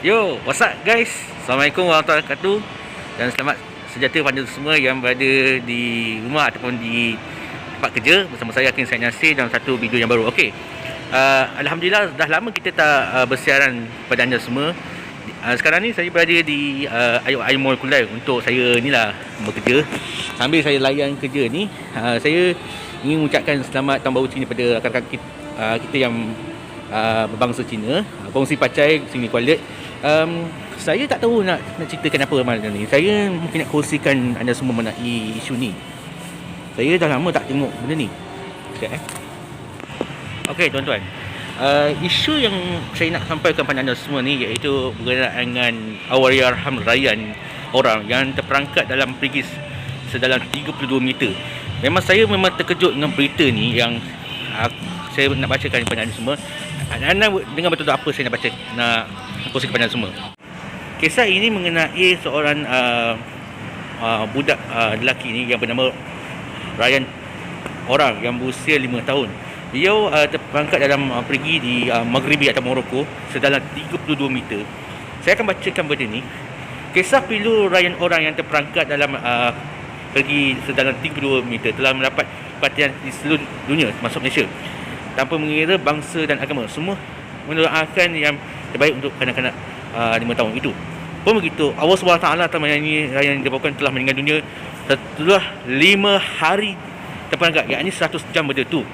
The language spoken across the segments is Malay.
Yo, what's up guys? Assalamualaikum warahmatullahi wabarakatuh. Dan selamat sejahtera pada semua yang berada di rumah ataupun di tempat kerja. Bersama saya Hakim Said Nasir dalam satu video yang baru. Okey, Alhamdulillah dah lama kita tak bersiaran pada anda semua. Sekarang ni saya berada di Ayub Mall Kulai untuk saya ni lah bekerja. Sambil saya layan kerja ni, saya ingin mengucapkan selamat tahun baru Cina pada rakan-rakan kita yang berbangsa Cina, kongsi pacai sini Kuala. Saya tak tahu nak ceritakan apa malam ni. Saya mungkin nak kongsikan anda semua mengenai isu ni. Saya dah lama tak tengok benda ni. Sekejap Okey tuan-tuan, isu yang saya nak sampaikan kepada anda semua ni iaitu berkenaan dengan Allahyarham Ryan orang yang terperangkap dalam perigi sedalam 32 meter. Memang saya terkejut dengan berita ni yang saya nak bacakan kepada anda semua. Anda dengar betul apa saya nak baca, nak kongsi kepada anda semua. Kisah ini mengenai seorang budak lelaki ni yang bernama Ryan orang yang berusia 5 tahun. Dia terperangkap dalam perigi di Maghribi atau Morocco sedalam 32 meter. Saya akan bacakan benda ni. Kisah pilu Ryan orang yang terperangkap dalam pergi sedalam 32 meter telah mendapat perhatian di seluruh dunia termasuk Malaysia. Tanpa mengira bangsa dan agama, semua mendoakan yang terbaik untuk kanak-kanak 5 tahun itu. Pun begitu, Allah SWT telah menyanyi Ryan telah meninggal dunia setelah 5 hari terperangkap, yakni 100 jam benda tu.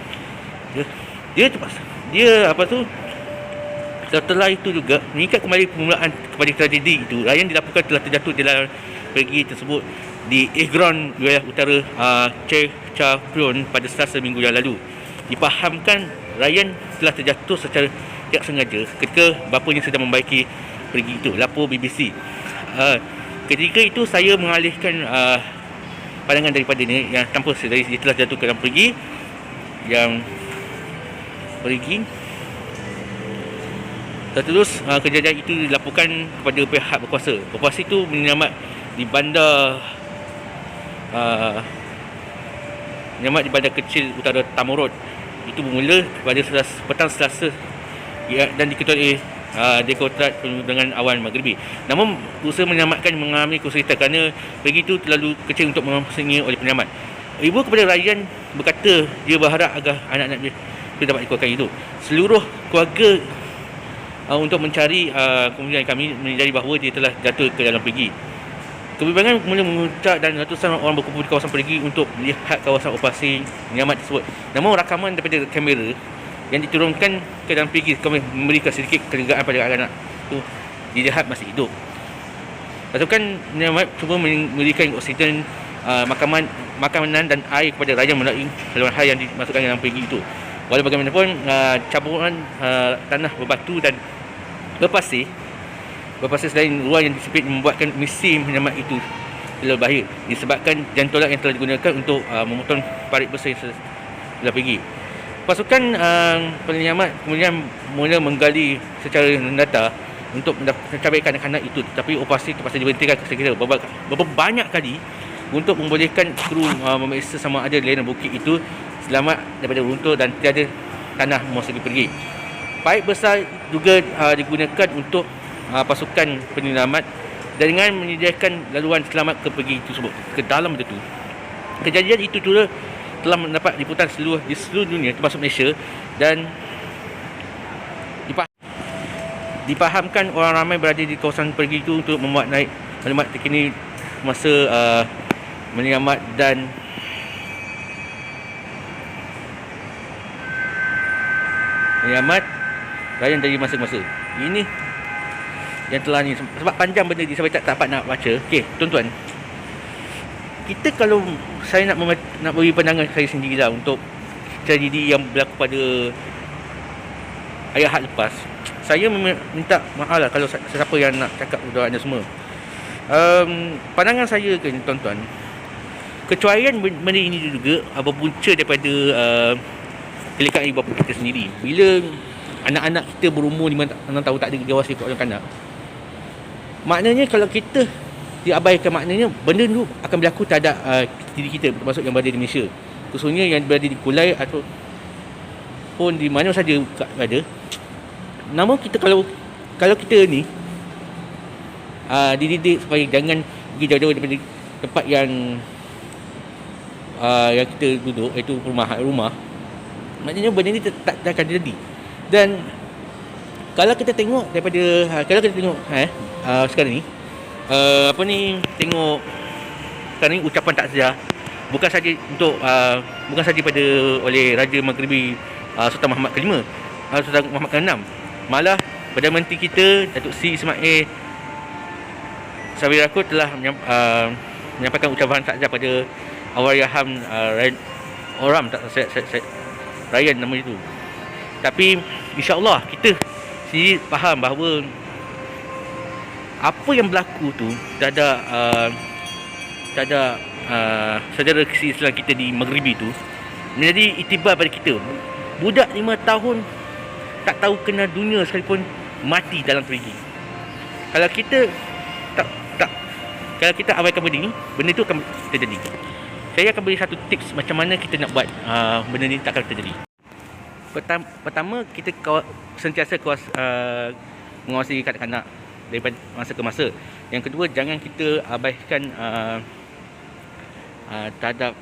Setelah itu juga mengikat kembali permulaan kepada tragedi itu. Ryan dilaporkan telah terjatuh dalam pergi tersebut di Igron, wilayah utara Chefchaouen pada Selasa minggu yang lalu. Dipahamkan Ryan telah terjatuh secara tidak sengaja ketika bapanya sedang membaiki pergi itu, lapor BBC. Ketika itu saya mengalihkan pandangan daripada ini yang tanpa sedari dia telah jatuh ke dalam pergi terus kejadian itu dilaporkan kepada pihak berkuasa. Berkuasa itu menyelamat di bandar kecil utara Tamorod. Itu bermula pada petang Selasa dan diketuai Direktorat Perlindungan Awan Maghribi. Namun berusaha menyelamatkan mengalami kesulitan kerana pergi itu terlalu kecil untuk mengasingi oleh penyelamat. Ibu kepada Ryan berkata dia berharap agar anak-anak dia dapat dikeluarkan itu. Seluruh keluarga untuk mencari kemudian kami menyadari bahawa dia telah jatuh ke dalam perigi. Kebimbangan mula memuncak dan ratusan orang berkumpul di kawasan perigi untuk melihat kawasan operasi penyelamat tersebut. Namun rakaman daripada kamera yang diturunkan ke dalam perigi kami memberikan sedikit kelegaan pada anak-anak itu dilihat masih hidup. Pasukan penyelamat cuba memberikan oksigen, makanan dan air kepada Ryan melalui saluran air yang dimasukkan dalam perigi itu. Walau bagaimanapun, caburan tanah berbatu dan berpasir selain ruang yang disempit membuatkan misi penyelamat itu terlalu bahaya disebabkan jantolak yang telah digunakan untuk memotong parit besar yang telah pergi. Pasukan penyelamat kemudian mula menggali secara mendata untuk mencari kanak-kanak itu, tetapi operasi terpaksa diberhentikan sekira beberapa banyak kali untuk membolehkan kru memeriksa sama ada lereng bukit itu selamat daripada runtuh dan tiada tanah memasuki pergi. Parit besar juga digunakan untuk pasukan penyelamat dengan menyediakan laluan selamat ke pergi tersebut ke dalam itu. Kejadian itu juga telah mendapat liputan di seluruh dunia termasuk Malaysia dan dipahamkan orang ramai berada di kawasan pergi itu untuk memuat naik maklumat terkini masa menyelamat dan Ryan dari masa-masa ini yang telah ni. Sebab panjang benda ni sampai tak dapat nak baca. Okey tuan-tuan, kita kalau saya nak beri pandangan saya sendirilah untuk tragedi yang berlaku pada hari Ahad lepas. Saya minta maaf lah kalau siapa yang nak cakap kepada anda semua. Pandangan saya ke tuan-tuan, kecuaian benda ini juga berpunca daripada kelekaan ibu bapa kita sendiri. Bila anak-anak kita berumur 5 tahun tak ada dewasa ikut orang kanak, maknanya kalau kita diabaikan, maknanya benda tu akan berlaku terhadap diri kita, termasuk yang berada di Malaysia, khususnya yang berada di Kulai atau pun di mana saja berada. Namun kita kalau kita ni dididik supaya jangan pergi jauh-jauh daripada tempat yang kita duduk, iaitu rumah. Maknanya benda ni tak akan terjadi. Dan kalau kita tengok sekarang ni, tengok sekarang ni ucapan takziah bukan saja pada oleh Raja Maghribi Sultan Muhammad ke-5, Sultan Muhammad ke-6, malah Perdana Menteri kita Datuk Seri Ismail Sabri Yaakob telah menyampaikan ucapan takziah pada Allahyarham Oram Ryan nama itu. Tapi insya-Allah kita sendiri faham bahawa apa yang berlaku tu tak ada saudara Islam kita di Maghribi tu menjadi iktibar pada kita. Budak 5 tahun tak tahu kenal dunia sekalipun mati dalam perigi. Kalau kita kalau kita abaikan benda tu akan terjadi. Saya akan beri satu tips macam mana kita nak buat benda ni tak akan terjadi. Pertama, kita sentiasa mengawasi kanak-kanak daripada masa ke masa. Yang kedua, jangan kita abaikan terhadap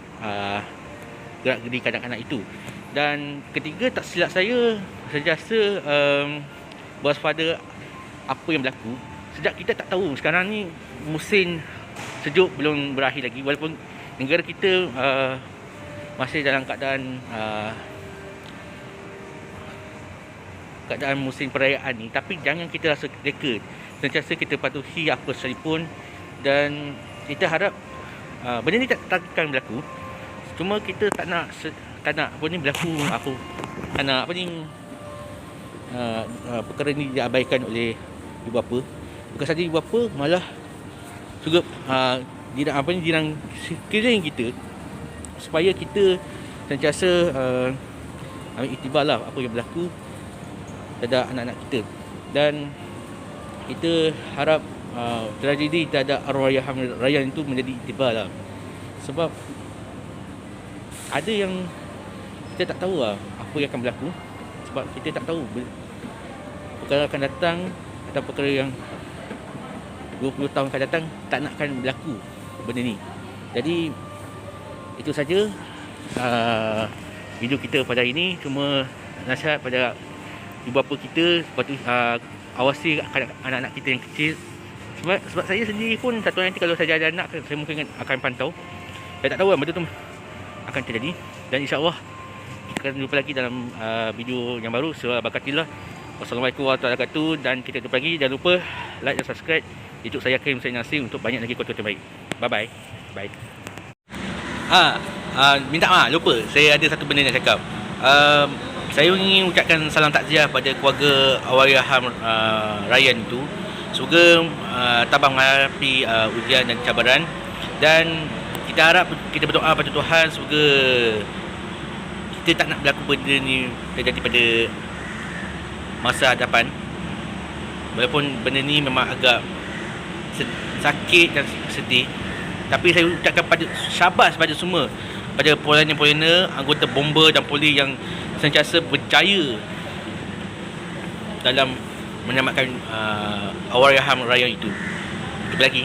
gerak-geri kanak-kanak itu. Dan ketiga, tak silap saya sentiasa berwaspada apa yang berlaku. Sejak kita tak tahu sekarang ni musim sejuk belum berakhir lagi, walaupun negara kita masih dalam keadaan musim perayaan ni, tapi jangan kita rasa reka. Sentiasa kita patuhi apa sekalipun, dan kita harap benda ni tak akan berlaku. Cuma kita tak nak berlaku perkara ni diabaikan oleh ibu bapa. Bukan saja ibu bapa, malah juga jirang sekeliling kita, supaya kita sentiasa ambil iktibar lah apa yang berlaku terhadap anak-anak kita. Dan kita harap tragedi terhadap Allahyarham Ryan itu menjadi iktibar lah. Sebab ada yang kita tak tahu lah apa yang akan berlaku. Sebab kita tak tahu perkara akan datang, atau perkara yang 20 tahun akan datang tak nak akan berlaku benda ni. Jadi itu saja video kita pada hari ini. Cuma nasihat pada ibu bapa kita, awasi anak-anak kita yang kecil. Sebab saya sendiri pun satu nanti kalau saya ada anak, saya mungkin akan pantau. Saya tak tahu benda tu akan terjadi. Dan insya-Allah kita akan jumpa lagi dalam video yang baru. Surah Al-Baqarah. Wassalamualaikum warahmatullahi wabarakatuh. Dan kita jumpa lagi. Jangan lupa like dan subscribe YouTube saya, Karim Said Nasir, untuk banyak lagi konten terbaik. Bye. Minta maaf, lupa. Saya ada satu benda nak cakap. Saya ingin ucapkan salam takziah pada keluarga Allahyarham Ryan itu. Semoga tabah menghadapi ujian dan cabaran. Dan kita berdoa pada Tuhan, semoga kita tak nak berlaku benda ni terjadi pada masa hadapan. Walaupun benda ni memang agak sakit dan sedih, tapi saya ucapkan syabas pada semua, pada polis-polis, anggota bomba dan polis yang sentiasa berjaya dalam menyelamatkan Allahyarham Ryan itu. Jumpa lagi.